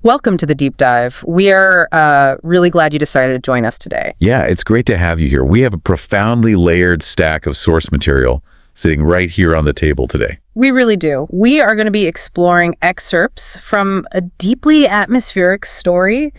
Welcome to the deep dive. We are really glad you decided to join us today. Yeah, it's great to have you here. We have a profoundly layered stack of source material sitting right here on the table today. We really do. We are going to be exploring excerpts from a deeply atmospheric story.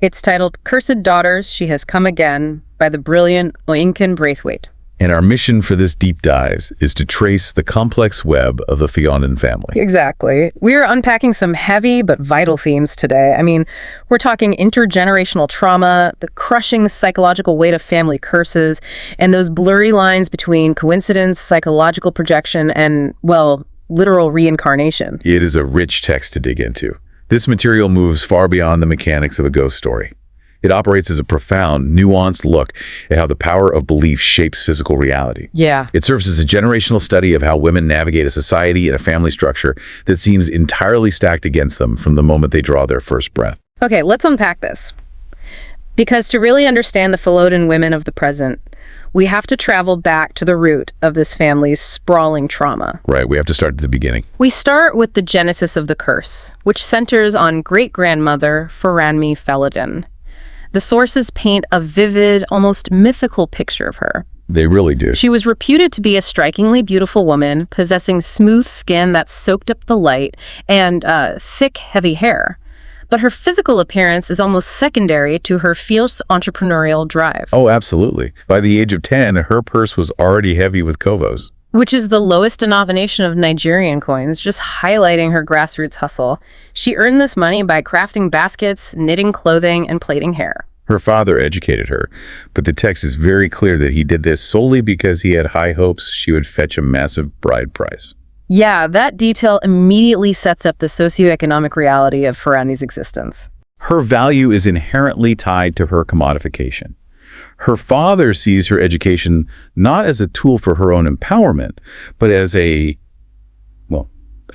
It's titled Cursed Daughters, She Has Come Again by the brilliant Oyinkan Braithwaite. And our mission for this deep dive is to trace the complex web of the Falodun family. Exactly. We're unpacking some heavy but vital themes today. I mean, we're talking intergenerational trauma, the crushing psychological weight of family curses, and those blurry lines between coincidence, psychological projection, and, well, literal reincarnation. It is a rich text to dig into. This material moves far beyond the mechanics of a ghost story. It operates as a profound, nuanced look at how the power of belief shapes physical reality. Yeah. It serves as a generational study of how women navigate a society and a family structure that seems entirely stacked against them from the moment they draw their first breath. Okay, let's unpack this. Because to really understand the Falodun women of the present, we have to travel back to the root of this family's sprawling trauma. Right, we have to start at the beginning. We start with the genesis of the curse, which centers on great-grandmother Eniiyi Falodun. The sources paint a vivid, almost mythical picture of her. They really do. She was reputed to be a strikingly beautiful woman, possessing smooth skin that soaked up the light and thick, heavy hair. But her physical appearance is almost secondary to her fierce entrepreneurial drive. Oh, absolutely. By the age of 10, her purse was already heavy with kovos. Which is the lowest denomination of Nigerian coins, just highlighting her grassroots hustle. She earned this money by crafting baskets, knitting clothing, and plaiting hair. Her father educated her, but the text is very clear that he did this solely because he had high hopes she would fetch a massive bride price. Yeah, that detail immediately sets up the socioeconomic reality of Eniiyi's existence. Her value is inherently tied to her commodification. Her father sees her education not as a tool for her own empowerment, but as a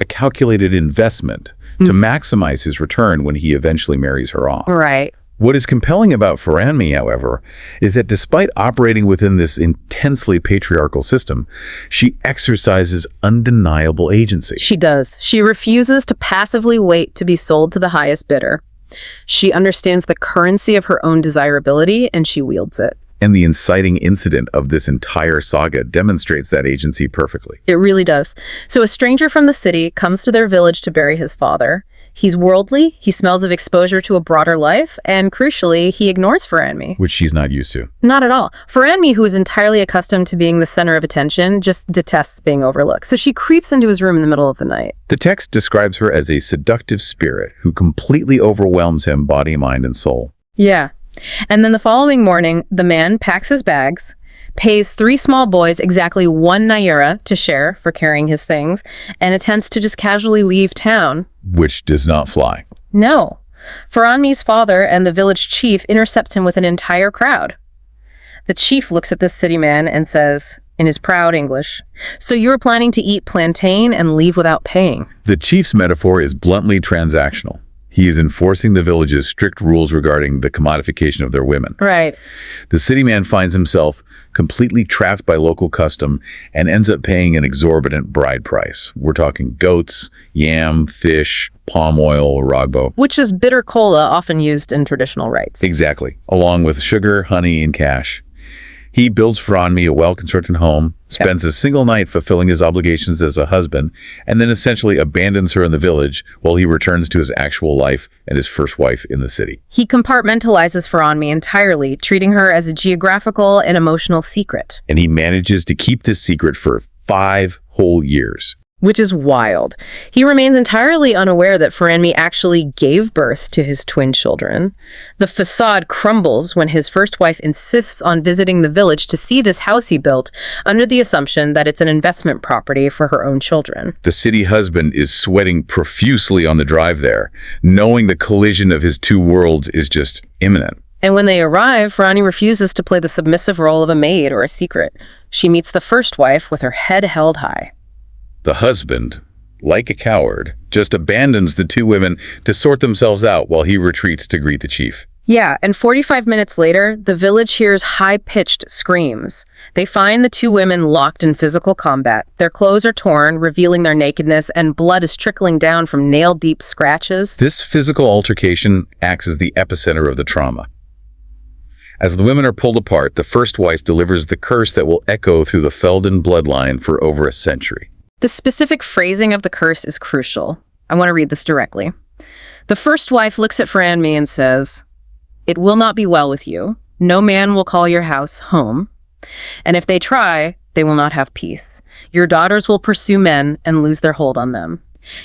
calculated investment to maximize his return when he eventually marries her off. Right. What is compelling about Eniiyi, however, is that despite operating within this intensely patriarchal system, she exercises undeniable agency. She does. She refuses to passively wait to be sold to the highest bidder. She understands the currency of her own desirability, and she wields it. And the inciting incident of this entire saga demonstrates that agency perfectly. It really does. So a stranger from the city comes to their village to bury his father. He's worldly, he smells of exposure to a broader life, and crucially, he ignores Eniiyi. Which she's not used to. Not at all. Eniiyi, who is entirely accustomed to being the center of attention, just detests being overlooked. So she creeps into his room in the middle of the night. The text describes her as a seductive spirit who completely overwhelms him body, mind, and soul. Yeah. And then the following morning, the man packs his bags, pays 3 small boys exactly 1 naira to share for carrying his things, and attempts to just casually leave town. Which does not fly. No. Eniiyi's father and the village chief intercept him with an entire crowd. The chief looks at this city man and says, in his proud English, "So you're planning to eat plantain and leave without paying?" The chief's metaphor is bluntly transactional. He is enforcing the village's strict rules regarding the commodification of their women. Right. The city man finds himself completely trapped by local custom and ends up paying an exorbitant bride price. We're talking goats, yam, fish, palm oil, ragbo. Which is bitter cola, often used in traditional rites. Exactly. Along with sugar, honey, and cash. He builds for Eniiyi a well-constructed home, spends a single night fulfilling his obligations as a husband, and then essentially abandons her in the village while he returns to his actual life and his first wife in the city. He compartmentalizes Eniiyi entirely, treating her as a geographical and emotional secret. And he manages to keep this secret for 5 whole years. Which is wild. He remains entirely unaware that Eniiyi actually gave birth to his twin children. The facade crumbles when his first wife insists on visiting the village to see this house he built under the assumption that it's an investment property for her own children. The city husband is sweating profusely on the drive there, knowing the collision of his 2 worlds is just imminent. And when they arrive, Eniiyi refuses to play the submissive role of a maid or a secret. She meets the first wife with her head held high. The husband, like a coward, just abandons the 2 women to sort themselves out while he retreats to greet the chief. Yeah, and 45 minutes later, the village hears high-pitched screams. They find the two women locked in physical combat. Their clothes are torn, revealing their nakedness, and blood is trickling down from nail-deep scratches. This physical altercation acts as the epicenter of the trauma. As the women are pulled apart, the first wife delivers the curse that will echo through the Falodun bloodline for over a century. The specific phrasing of the curse is crucial. I want to read this directly. The first wife looks at Franmi and says, "It will not be well with you. No man will call your house home. And if they try, they will not have peace. Your daughters will pursue men and lose their hold on them.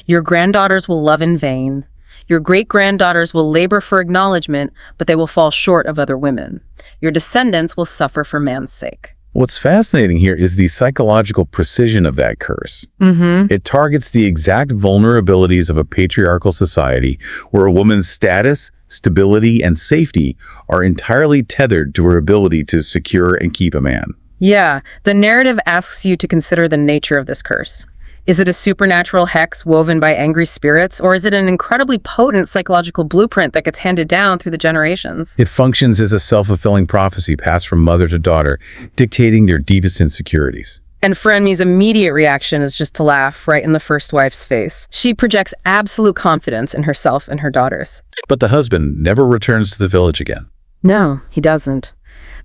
Your granddaughters will love in vain. Your great-granddaughters will labor for acknowledgement, but they will fall short of other women. Your descendants will suffer for man's sake." What's fascinating here is the psychological precision of that curse. It targets the exact vulnerabilities of a patriarchal society where a woman's status, stability, and safety are entirely tethered to her ability to secure and keep a man. Yeah, the narrative asks you to consider the nature of this curse. Is it a supernatural hex woven by angry spirits, or is it an incredibly potent psychological blueprint that gets handed down through the generations? It functions as a self-fulfilling prophecy passed from mother to daughter, dictating their deepest insecurities. And Franmi's immediate reaction is just to laugh right in the first wife's face. She projects absolute confidence in herself and her daughters. But the husband never returns to the village again. No, he doesn't.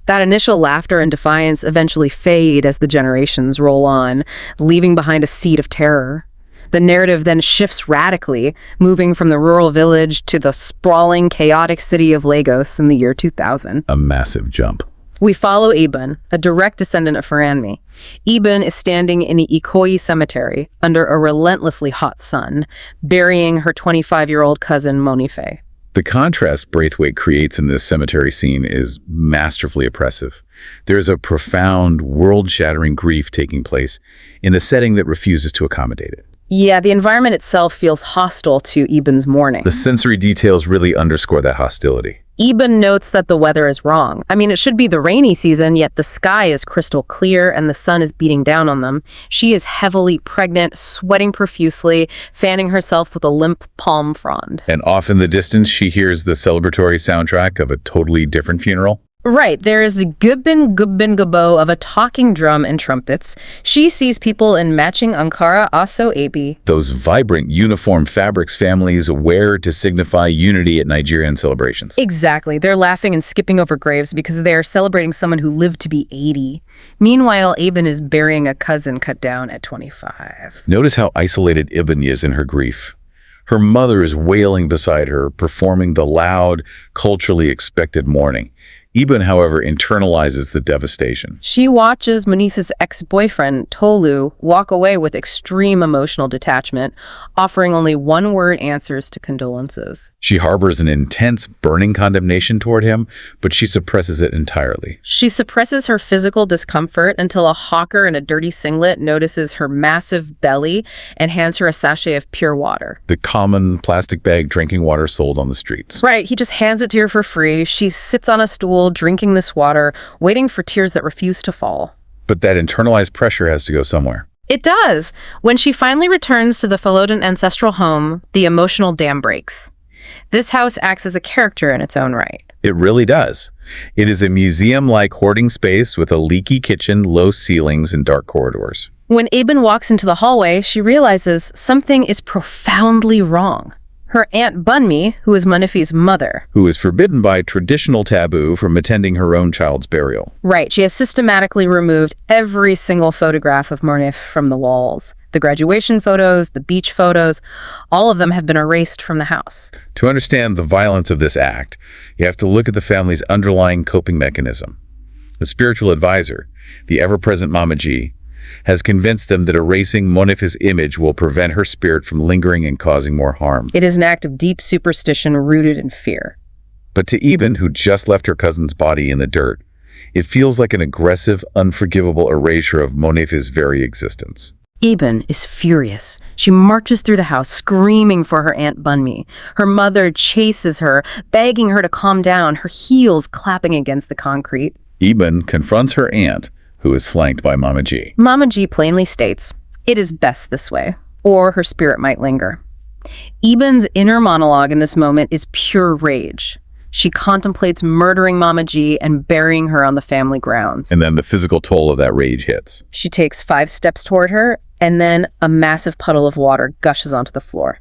That initial laughter and defiance eventually fade as the generations roll on, leaving behind a seed of terror. The narrative then shifts radically, moving from the rural village to the sprawling, chaotic city of Lagos in the year 2000. A massive jump. We follow Ibn, a direct descendant of Franmi. Ibn is standing in the Eniiyi cemetery under a relentlessly hot sun, burying her 25-year-old cousin Monife. The contrast Braithwaite creates in this cemetery scene is masterfully oppressive. There's a profound, world-shattering grief taking place in a setting that refuses to accommodate it. Yeah, the environment itself feels hostile to Ibn's mourning. The sensory details really underscore that hostility. Ibn notes that the weather is wrong. I mean, it should be the rainy season, yet the sky is crystal clear and the sun is beating down on them. She is heavily pregnant, sweating profusely, fanning herself with a limp palm frond. And off in the distance, she hears the celebratory soundtrack of a totally different funeral. Right, there is the gubbin gubbin gabo of a talking drum and trumpets. She sees people in matching Ankara Aso Abi. Those vibrant uniform fabrics families wear to signify unity at Nigerian celebrations. Exactly, they're laughing and skipping over graves because they are celebrating someone who lived to be 80. Meanwhile, Ibn is burying a cousin cut down at 25. Notice how isolated Ibn is in her grief. Her mother is wailing beside her, performing the loud, culturally expected mourning. Ibn, however, internalizes the devastation. She watches Monife's ex-boyfriend, Tolu, walk away with extreme emotional detachment, offering only one-word answers to condolences. She harbors an intense, burning condemnation toward him, but she suppresses it entirely. She suppresses her physical discomfort until a hawker in a dirty singlet notices her massive belly and hands her a sachet of pure water. The common plastic bag drinking water sold on the streets. Right, he just hands it to her for free. She sits on a stool, drinking this water, waiting for tears that refuse to fall. But that internalized pressure has to go somewhere. It does. When she finally returns to the Falodun ancestral home, the emotional dam breaks. This house acts as a character in its own right. It really does. It is a museum-like hoarding space with a leaky kitchen, low ceilings, and dark corridors. When Ibn walks into the hallway, she realizes something is profoundly wrong. Her Aunt Bunmi, who is Monife's mother. Who is forbidden by traditional taboo from attending her own child's burial. Right, she has systematically removed every single photograph of Monife from the walls. The graduation photos, the beach photos, all of them have been erased from the house. To understand the violence of this act, you have to look at the family's underlying coping mechanism. The spiritual advisor, the ever-present Mama G, has convinced them that erasing Monife's image will prevent her spirit from lingering and causing more harm. It is an act of deep superstition rooted in fear. But to Ibn, who just left her cousin's body in the dirt, it feels like an aggressive, unforgivable erasure of Monife's very existence. Ibn is furious. She marches through the house, screaming for her Aunt Bunmi. Her mother chases her, begging her to calm down, her heels clapping against the concrete. Ibn confronts her aunt, who is flanked by Mama G. Mama G plainly states, "It is best this way," or her spirit might linger. Ibn's inner monologue in this moment is pure rage. She contemplates murdering Mama G and burying her on the family grounds. And then the physical toll of that rage hits. She takes 5 steps toward her, and then a massive puddle of water gushes onto the floor.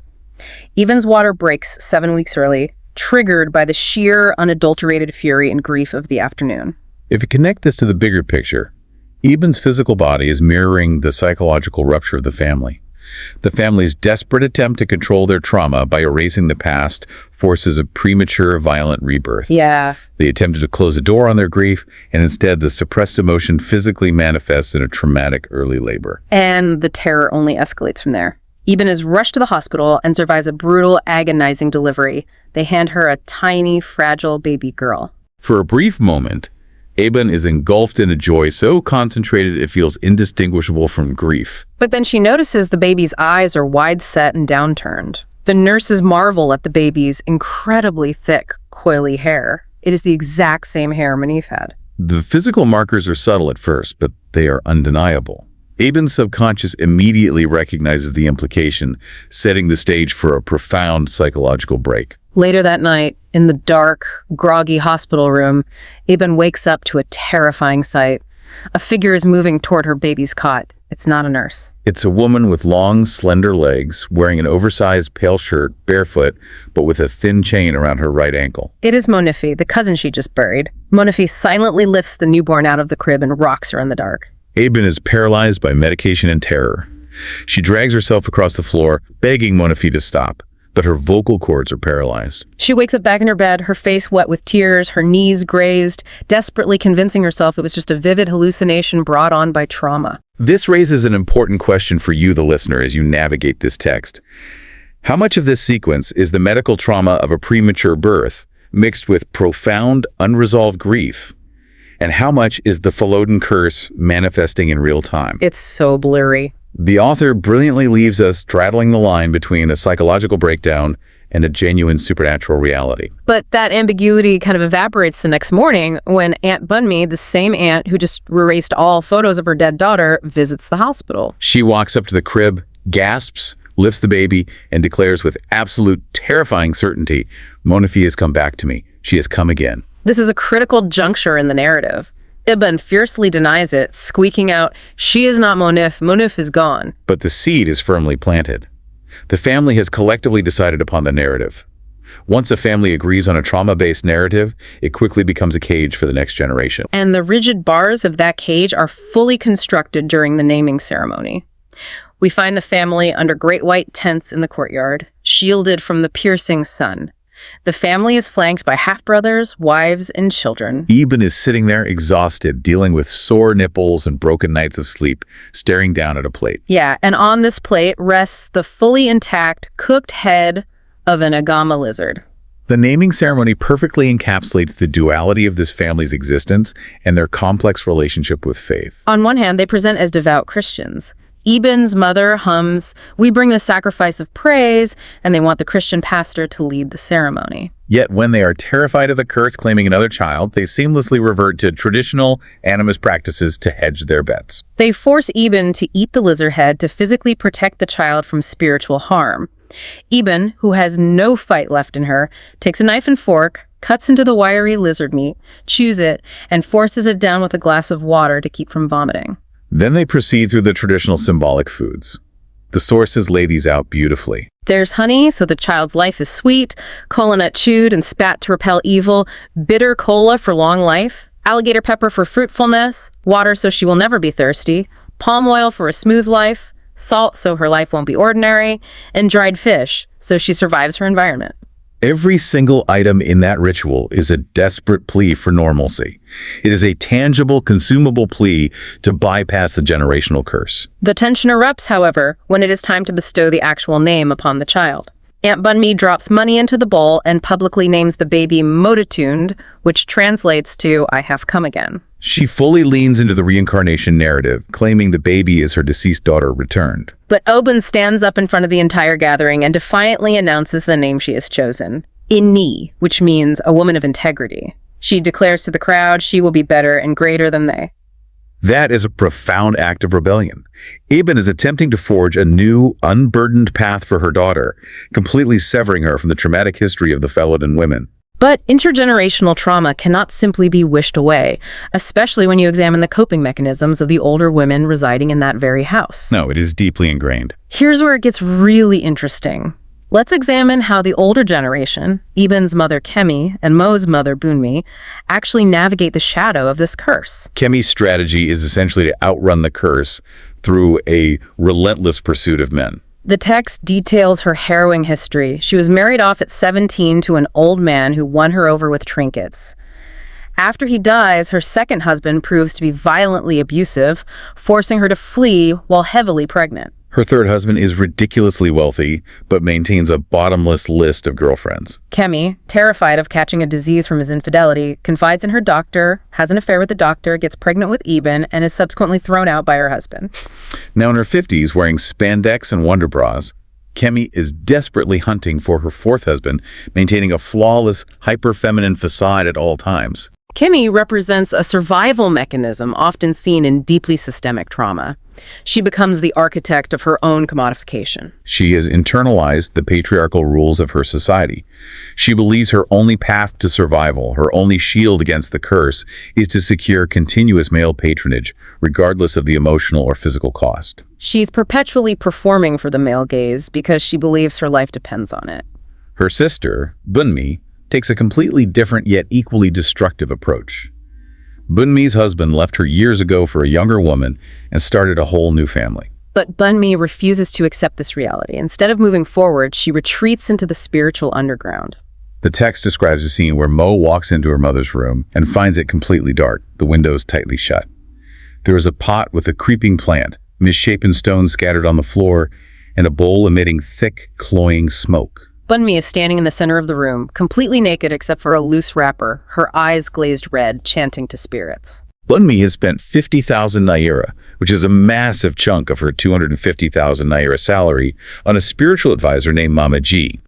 Eben's water breaks 7 weeks early, triggered by the sheer, unadulterated fury and grief of the afternoon. If you connect this to the bigger picture, Eben's physical body is mirroring the psychological rupture of the family. The family's desperate attempt to control their trauma by erasing the past forces a premature, violent rebirth. Yeah. They attempted to close the door on their grief, and instead the suppressed emotion physically manifests in a traumatic early labor. And the terror only escalates from there. Eben is rushed to the hospital and survives a brutal, agonizing delivery. They hand her a tiny, fragile baby girl. For a brief moment, Eben is engulfed in a joy so concentrated it feels indistinguishable from grief. But then she notices the baby's eyes are wide-set and downturned. The nurses marvel at the baby's incredibly thick, coily hair. It is the exact same hair Monife had. The physical markers are subtle at first, but they are undeniable. Eben's subconscious immediately recognizes the implication, setting the stage for a profound psychological break. Later that night, in the dark, groggy hospital room, Eben wakes up to a terrifying sight. A figure is moving toward her baby's cot. It's not a nurse. It's a woman with long, slender legs, wearing an oversized pale shirt, barefoot, but with a thin chain around her right ankle. It is Monife, the cousin she just buried. Monife silently lifts the newborn out of the crib and rocks her in the dark. Eben is paralyzed by medication and terror. She drags herself across the floor, begging Monife to stop, but her vocal cords are paralyzed. She wakes up back in her bed, her face wet with tears, her knees grazed, desperately convincing herself it was just a vivid hallucination brought on by trauma. This raises an important question for you, the listener, as you navigate this text. How much of this sequence is the medical trauma of a premature birth mixed with profound, unresolved grief? And how much is the Falodun curse manifesting in real time? It's so blurry. The author brilliantly leaves us straddling the line between a psychological breakdown and a genuine supernatural reality. But that ambiguity kind of evaporates the next morning when Aunt Bunmi, the same aunt who just erased all photos of her dead daughter, visits the hospital. She walks up to the crib, gasps, lifts the baby, and declares with absolute terrifying certainty, "Monife has come back to me. She has come again." This is a critical juncture in the narrative. Eben fiercely denies it, squeaking out, "She is not Monife. Monife is gone." But the seed is firmly planted. The family has collectively decided upon the narrative. Once a family agrees on a trauma-based narrative, it quickly becomes a cage for the next generation. And the rigid bars of that cage are fully constructed during the naming ceremony. We find the family under great white tents in the courtyard, shielded from the piercing sun. The family is flanked by half-brothers, wives, and children. Eben is sitting there exhausted, dealing with sore nipples and broken nights of sleep, staring down at a plate. Yeah, and on this plate rests the fully intact, cooked head of an agama lizard. The naming ceremony perfectly encapsulates the duality of this family's existence and their complex relationship with faith. On one hand, they present as devout Christians. Eben's mother hums, "We bring the sacrifice of praise," and they want the Christian pastor to lead the ceremony. Yet when they are terrified of the curse claiming another child, they seamlessly revert to traditional animist practices to hedge their bets. They force Eben to eat the lizard head to physically protect the child from spiritual harm. Eben, who has no fight left in her, takes a knife and fork, cuts into the wiry lizard meat, chews it, and forces it down with a glass of water to keep from vomiting. Then they proceed through the traditional symbolic foods. The sources lay these out beautifully. There's honey, so the child's life is sweet, cola nut chewed and spat to repel evil, bitter cola for long life, alligator pepper for fruitfulness, water so she will never be thirsty, palm oil for a smooth life, salt so her life won't be ordinary, and dried fish so she survives her environment. Every single item in that ritual is a desperate plea for normalcy. It is a tangible, consumable plea to bypass the generational curse. The tension erupts, however, when it is time to bestow the actual name upon the child. Aunt Bunmi drops money into the bowl and publicly names the baby Moditund, which translates to, "I have come again." She fully leans into the reincarnation narrative, claiming the baby is her deceased daughter returned. But Oben stands up in front of the entire gathering and defiantly announces the name she has chosen, Eniiyi, which means a woman of integrity. She declares to the crowd she will be better and greater than they. That is a profound act of rebellion. Eben is attempting to forge a new, unburdened path for her daughter, completely severing her from the traumatic history of the Falodun women. But intergenerational trauma cannot simply be wished away, especially when you examine the coping mechanisms of the older women residing in that very house. No, it is deeply ingrained. Here's where it gets really interesting. Let's examine how the older generation, Iben's mother Kemi and Mo's mother Bunmi, actually navigate the shadow of this curse. Kemi's strategy is essentially to outrun the curse through a relentless pursuit of men. The text details her harrowing history. She was married off at 17 to an old man who won her over with trinkets. After he dies, her second husband proves to be violently abusive, forcing her to flee while heavily pregnant. Her third husband is ridiculously wealthy, but maintains a bottomless list of girlfriends. Kemi, terrified of catching a disease from his infidelity, confides in her doctor, has an affair with the doctor, gets pregnant with Iben, and is subsequently thrown out by her husband. Now in her 50s, wearing spandex and wonder bras, Kemi is desperately hunting for her fourth husband, maintaining a flawless, hyper-feminine facade at all times. Kemi represents a survival mechanism often seen in deeply systemic trauma. She becomes the architect of her own commodification. She has internalized the patriarchal rules of her society. She believes her only path to survival, her only shield against the curse, is to secure continuous male patronage, regardless of the emotional or physical cost. She's perpetually performing for the male gaze because she believes her life depends on it. Her sister, Bunmi, takes a completely different yet equally destructive approach. Bunmi's husband left her years ago for a younger woman and started a whole new family. But Bunmi refuses to accept this reality. Instead of moving forward, she retreats into the spiritual underground. The text describes a scene where Mo walks into her mother's room and finds it completely dark, the windows tightly shut. There is a pot with a creeping plant, misshapen stones scattered on the floor, and a bowl emitting thick, cloying smoke. Bunmi is standing in the center of the room, completely naked except for a loose wrapper, her eyes glazed red, chanting to spirits. Bunmi has spent 50,000 naira, which is a massive chunk of her 250,000 naira salary, on a spiritual advisor named Mama G.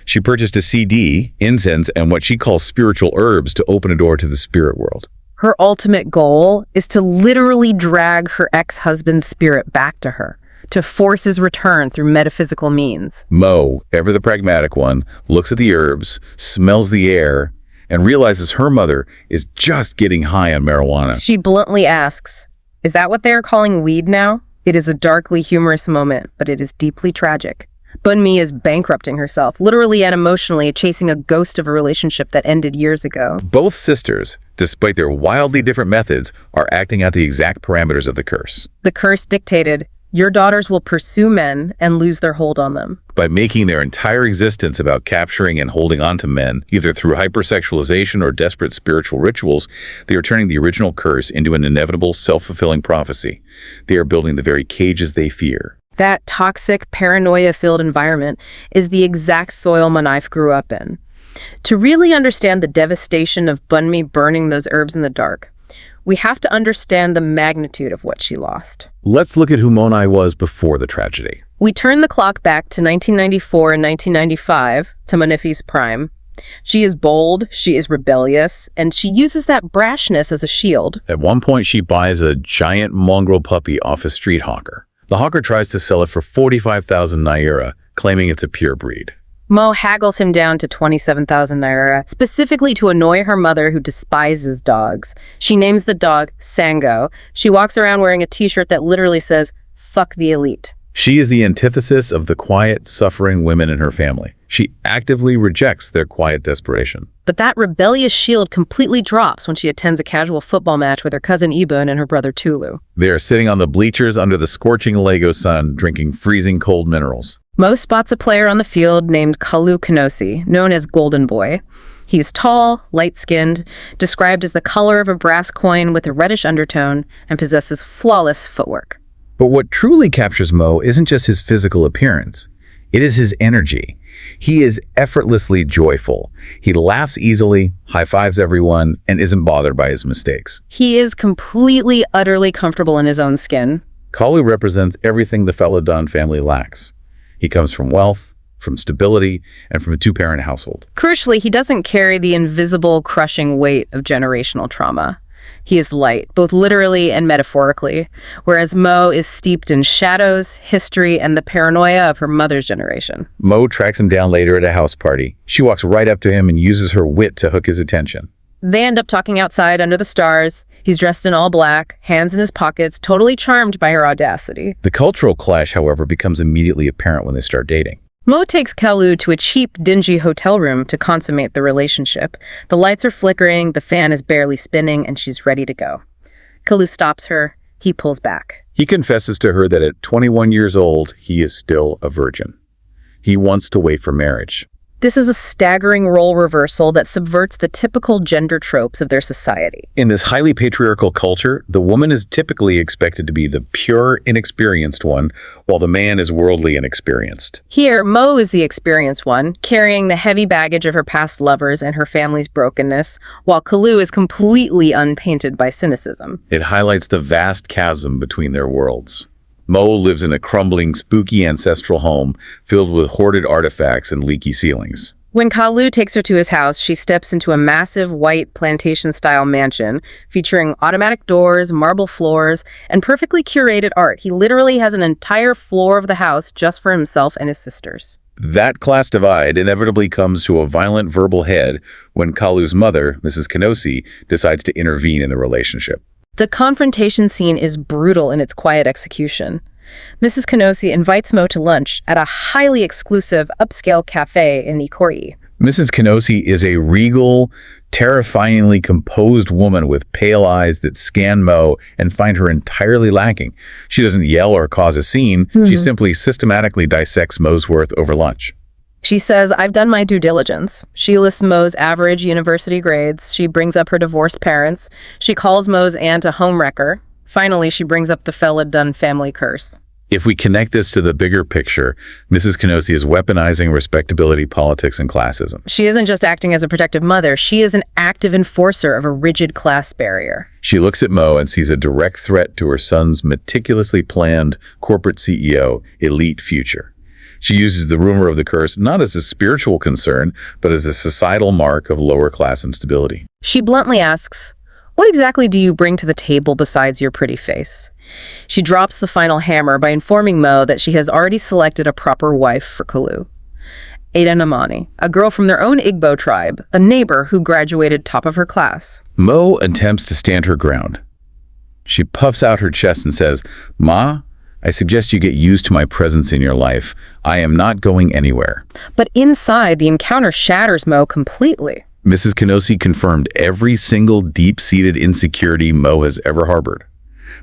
She purchased a CD, incense, and what she calls spiritual herbs to open a door to the spirit world. Her ultimate goal is to literally drag her ex-husband's spirit back to her, to force his return through metaphysical means. Mo, ever the pragmatic one, looks at the herbs, smells the air, and realizes her mother is just getting high on marijuana. She bluntly asks, "Is that what they are calling weed now?" It is a darkly humorous moment, but it is deeply tragic. Bunmi is bankrupting herself, literally and emotionally, chasing a ghost of a relationship that ended years ago. Both sisters, despite their wildly different methods, are acting out the exact parameters of the curse. The curse dictated, your daughters will pursue men and lose their hold on them. By making their entire existence about capturing and holding on to men, either through hypersexualization or desperate spiritual rituals, they are turning the original curse into an inevitable self-fulfilling prophecy. They are building the very cages they fear. That toxic, paranoia-filled environment is the exact soil Monife grew up in. To really understand the devastation of Bunmi burning those herbs in the dark, we have to understand the magnitude of what she lost. Let's look at who Monife was before the tragedy. We turn the clock back to 1994 and 1995, to Monife's prime. She is bold, she is rebellious, and she uses that brashness as a shield. At one point, she buys a giant mongrel puppy off a street hawker. The hawker tries to sell it for 45,000 naira, claiming it's a pure breed. Mo haggles him down to 27,000 naira, specifically to annoy her mother who despises dogs. She names the dog Sango. She walks around wearing a t-shirt that literally says, "Fuck the elite." She is the antithesis of the quiet, suffering women in her family. She actively rejects their quiet desperation. But that rebellious shield completely drops when she attends a casual football match with her cousin Ibun and her brother Tulu. They are sitting on the bleachers under the scorching Lego sun, drinking freezing cold minerals. Mo spots a player on the field named Kalu Kanosi, known as Golden Boy. He's tall, light-skinned, described as the color of a brass coin with a reddish undertone, and possesses flawless footwork. But what truly captures Mo isn't just his physical appearance. It is his energy. He is effortlessly joyful. He laughs easily, high-fives everyone, and isn't bothered by his mistakes. He is completely, utterly comfortable in his own skin. Kalu represents everything the Falodun family lacks. He comes from wealth, from stability, and from a two-parent household. Crucially, he doesn't carry the invisible, crushing weight of generational trauma. He is light, both literally and metaphorically, whereas Mo is steeped in shadows, history, and the paranoia of her mother's generation. Mo tracks him down later at a house party. She walks right up to him and uses her wit to hook his attention. They end up talking outside under the stars. He's dressed in all black, hands in his pockets, totally charmed by her audacity. The cultural clash, however, becomes immediately apparent when they start dating. Mo takes Kalu to a cheap, dingy hotel room to consummate the relationship. The lights are flickering, the fan is barely spinning, and she's ready to go. Kalu stops her. He pulls back. He confesses to her that at 21 years old, he is still a virgin. He wants to wait for marriage. This is a staggering role reversal that subverts the typical gender tropes of their society. In this highly patriarchal culture, the woman is typically expected to be the pure, inexperienced one, while the man is worldly and experienced. Here, Mo is the experienced one, carrying the heavy baggage of her past lovers and her family's brokenness, while Kalu is completely unpainted by cynicism. It highlights the vast chasm between their worlds. Mo lives in a crumbling, spooky ancestral home filled with hoarded artifacts and leaky ceilings. When Kalu takes her to his house, she steps into a massive white plantation-style mansion featuring automatic doors, marble floors, and perfectly curated art. He literally has an entire floor of the house just for himself and his sisters. That class divide inevitably comes to a violent verbal head when Kalu's mother, Mrs. Kenosi, decides to intervene in the relationship. The confrontation scene is brutal in its quiet execution. Mrs. Kenosi invites Mo to lunch at a highly exclusive upscale cafe in Eniiyi. Mrs. Kenosi is a regal, terrifyingly composed woman with pale eyes that scan Mo and find her entirely lacking. She doesn't yell or cause a scene. She simply systematically dissects Mo's worth over lunch. She says, "I've done my due diligence." She lists Mo's average university grades. She brings up her divorced parents. She calls Mo's aunt a homewrecker. Finally, she brings up the Falodun family curse. If we connect this to the bigger picture, Mrs. Kenosi is weaponizing respectability, politics, and classism. She isn't just acting as a protective mother. She is an active enforcer of a rigid class barrier. She looks at Mo and sees a direct threat to her son's meticulously planned corporate CEO elite future. She uses the rumor of the curse not as a spiritual concern, but as a societal mark of lower class instability. She bluntly asks, "What exactly do you bring to the table besides your pretty face?" She drops the final hammer by informing Mo that she has already selected a proper wife for Kalu. Eniiyi, a girl from their own Igbo tribe, a neighbor who graduated top of her class. Mo attempts to stand her ground. She puffs out her chest and says, "Ma, I suggest you get used to my presence in your life. I am not going anywhere." But inside, the encounter shatters Mo completely. Mrs. Kenosi confirmed every single deep-seated insecurity Mo has ever harbored.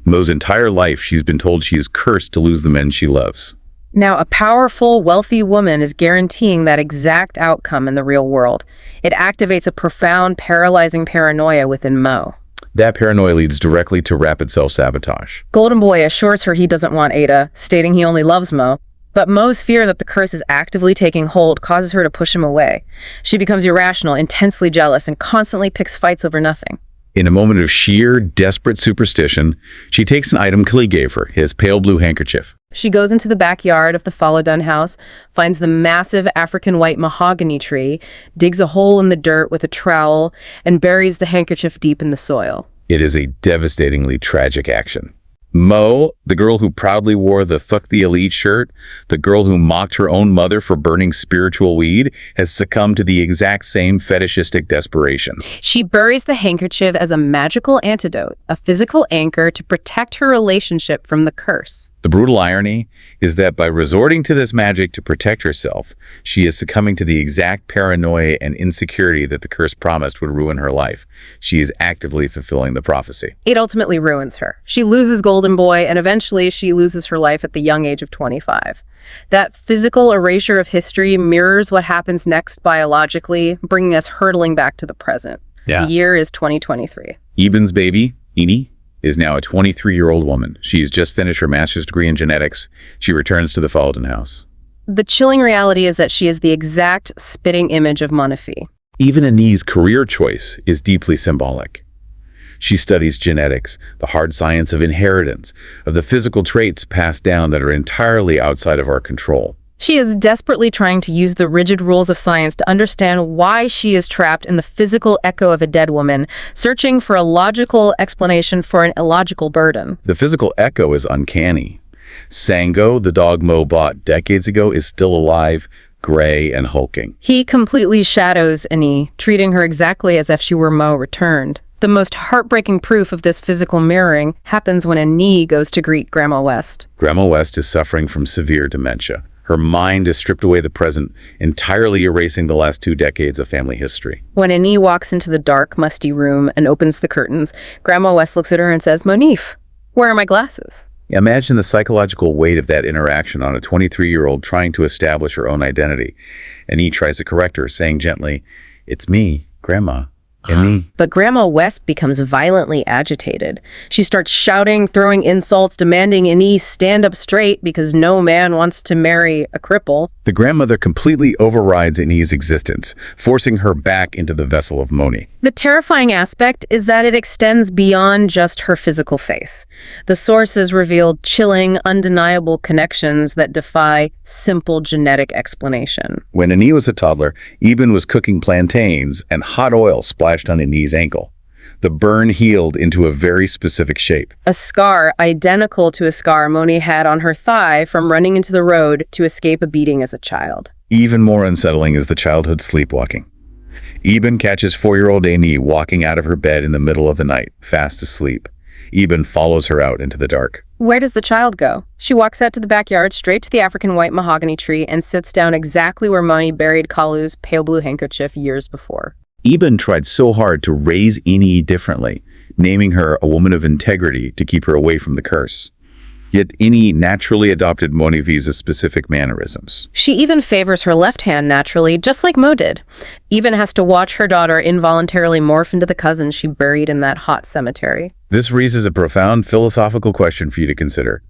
Mo's entire life, she's been told she is cursed to lose the men she loves. Now, a powerful, wealthy woman is guaranteeing that exact outcome in the real world. It activates a profound, paralyzing paranoia within Mo. That paranoia leads directly to rapid self-sabotage. Golden Boy assures her he doesn't want Ada, stating he only loves Mo. But Mo's fear that the curse is actively taking hold causes her to push him away. She becomes irrational, intensely jealous, and constantly picks fights over nothing. In a moment of sheer, desperate superstition, she takes an item Kalu gave her, his pale blue handkerchief. She goes into the backyard of the Falodun house, finds the massive African white mahogany tree, digs a hole in the dirt with a trowel, and buries the handkerchief deep in the soil. It is a devastatingly tragic action. Mo, the girl who proudly wore the "Fuck the Elite" shirt, the girl who mocked her own mother for burning spiritual weed, has succumbed to the exact same fetishistic desperation. She buries the handkerchief as a magical antidote, a physical anchor to protect her relationship from the curse. The brutal irony is that by resorting to this magic to protect herself, she is succumbing to the exact paranoia and insecurity that the curse promised would ruin her life. She is actively fulfilling the prophecy. It ultimately ruins her. She loses Golden Boy, and eventually she loses her life at the young age of 25. That physical erasure of history mirrors what happens next biologically, bringing us hurtling back to the present. Yeah. The year is 2023. Eben's baby, Eniiyi, is now a 23-year-old woman. She's just finished her master's degree in genetics. She returns to the Falodun house. The chilling reality is that she is the exact spitting image of Monife. Even Eniiyi's career choice is deeply symbolic. She studies genetics, the hard science of inheritance, of the physical traits passed down that are entirely outside of our control. She is desperately trying to use the rigid rules of science to understand why she is trapped in the physical echo of a dead woman, searching for a logical explanation for an illogical burden. The physical echo is uncanny. Sango, the dog Mo bought decades ago, is still alive, gray and hulking. He completely shadows Eniiyi, treating her exactly as if she were Mo returned. The most heartbreaking proof of this physical mirroring happens when Eniiyi goes to greet Grandma West. Grandma West is suffering from severe dementia. Her mind has stripped away the present, entirely erasing the last 2 decades of family history. When Eniiyi walks into the dark, musty room and opens the curtains, Grandma West looks at her and says, "Monife, where are my glasses?" Imagine the psychological weight of that interaction on a 23-year-old trying to establish her own identity. Eniiyi tries to correct her, saying gently, "It's me, Grandma." Eniiyi. But Grandma West becomes violently agitated. She starts shouting, throwing insults, demanding Eniiyi stand up straight because no man wants to marry a cripple. The grandmother completely overrides Eniiyi's existence, forcing her back into the vessel of Moni. The terrifying aspect is that it extends beyond just her physical face. The sources revealed chilling, undeniable connections that defy simple genetic explanation. When Eniiyi was a toddler, Eben was cooking plantains and hot oil splashed on Eniiyi's ankle. The burn healed into a very specific shape. A scar identical to a scar Moni had on her thigh from running into the road to escape a beating as a child. Even more unsettling is the childhood sleepwalking. Eben catches 4-year-old Eniiyi walking out of her bed in the middle of the night, fast asleep. Eben follows her out into the dark. Where does the child go? She walks out to the backyard, straight to the African white mahogany tree, and sits down exactly where Moni buried Kalu's pale blue handkerchief years before. Eben tried so hard to raise Eniiyi differently, naming her a woman of integrity to keep her away from the curse. Yet Eniiyi naturally adopted Monife's specific mannerisms. She even favors her left hand naturally, just like Mo did. Even has to watch her daughter involuntarily morph into the cousin she buried in that hot cemetery. This raises a profound philosophical question for you to consider.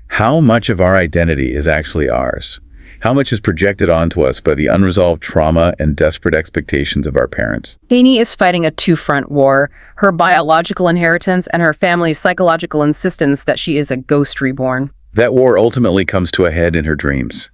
How much of our identity is actually ours? How much is projected onto us by the unresolved trauma and desperate expectations of our parents? Eniiyi is fighting a two-front war, her biological inheritance and her family's psychological insistence that she is a ghost reborn. That war ultimately comes to a head in her dreams.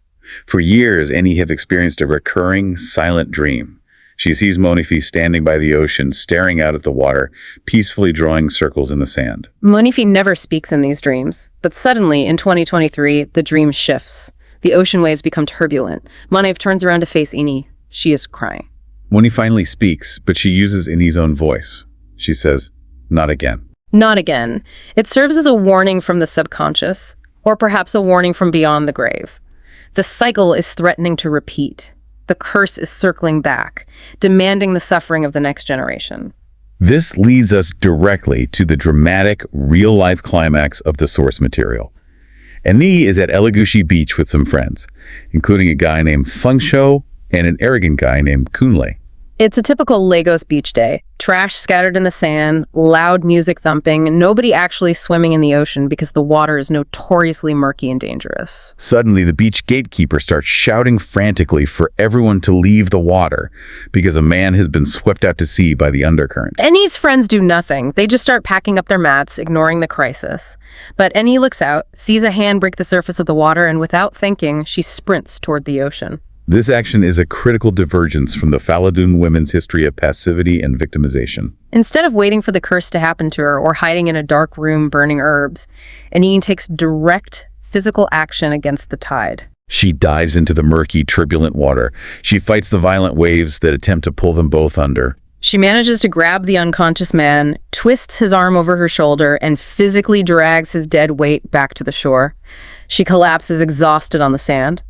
For years, Eniiyi had experienced a recurring, silent dream. She sees Monife standing by the ocean, staring out at the water, peacefully drawing circles in the sand. Monife never speaks in these dreams, but suddenly, in 2023, the dream shifts. The ocean waves become turbulent. Monife turns around to face Eniiyi. She is crying. Moni finally speaks, but she uses Eniiyi's own voice. She says, "Not again." Not again. It serves as a warning from the subconscious, or perhaps a warning from beyond the grave. The cycle is threatening to repeat. The curse is circling back, demanding the suffering of the next generation. This leads us directly to the dramatic, real-life climax of the source material. Eniiyi is at Elagushi Beach with some friends, including a guy named Fungsho and an arrogant guy named Kunle. It's a typical Lagos beach day. Trash scattered in the sand, loud music thumping, nobody actually swimming in the ocean because the water is notoriously murky and dangerous. Suddenly, the beach gatekeeper starts shouting frantically for everyone to leave the water because a man has been swept out to sea by the undercurrent. Eniiyi's friends do nothing. They just start packing up their mats, ignoring the crisis. But Eniiyi looks out, sees a hand break the surface of the water, and without thinking, she sprints toward the ocean. This action is a critical divergence from the Falodun women's history of passivity and victimization. Instead of waiting for the curse to happen to her or hiding in a dark room burning herbs, Eniiyi takes direct physical action against the tide. She dives into the murky, turbulent water. She fights the violent waves that attempt to pull them both under. She manages to grab the unconscious man, twists his arm over her shoulder, and physically drags his dead weight back to the shore. She collapses exhausted on the sand.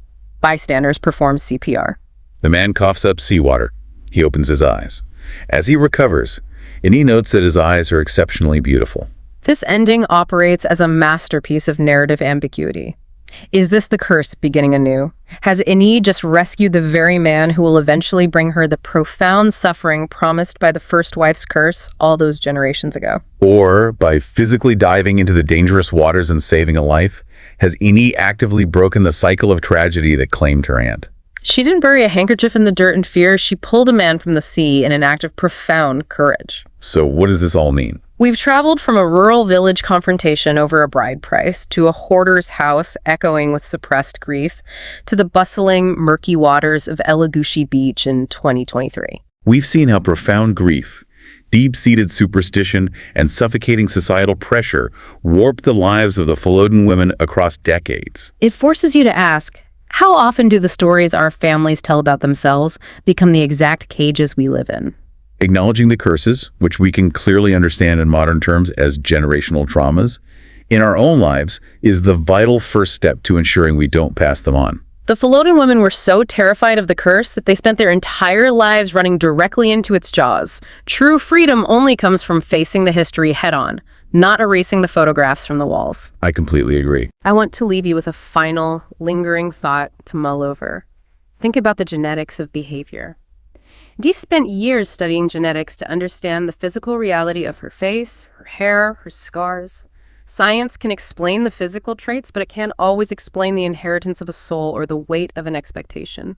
Bystanders perform CPR. The man coughs up seawater. He opens his eyes. As he recovers, Eniiyi notes that his eyes are exceptionally beautiful. This ending operates as a masterpiece of narrative ambiguity. Is this the curse beginning anew? Has Eniiyi just rescued the very man who will eventually bring her the profound suffering promised by the first wife's curse all those generations ago? Or, by physically diving into the dangerous waters and saving a life, has Eniiyi actively broken the cycle of tragedy that claimed her aunt? She didn't bury a handkerchief in the dirt in fear. She pulled a man from the sea in an act of profound courage. So what does this all mean? We've traveled from a rural village confrontation over a bride price to a hoarder's house echoing with suppressed grief to the bustling, murky waters of Elagushi Beach in 2023. We've seen how profound grief, deep-seated superstition, and suffocating societal pressure warped the lives of the Falodun women across decades. It forces you to ask, how often do the stories our families tell about themselves become the exact cages we live in? Acknowledging the curses, which we can clearly understand in modern terms as generational traumas, in our own lives is the vital first step to ensuring we don't pass them on. The Falodun women were so terrified of the curse that they spent their entire lives running directly into its jaws. True freedom only comes from facing the history head-on, not erasing the photographs from the walls. I completely agree. I want to leave you with a final, lingering thought to mull over. Think about the genetics of behavior. Dee spent years studying genetics to understand the physical reality of her face, her hair, her scars. Science can explain the physical traits, but it can't always explain the inheritance of a soul or the weight of an expectation.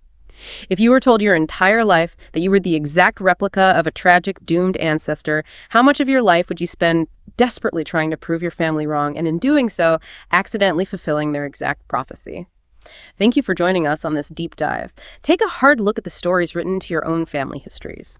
If you were told your entire life that you were the exact replica of a tragic, doomed ancestor, how much of your life would you spend desperately trying to prove your family wrong, and in doing so, accidentally fulfilling their exact prophecy? Thank you for joining us on this deep dive. Take a hard look at the stories written into your own family histories.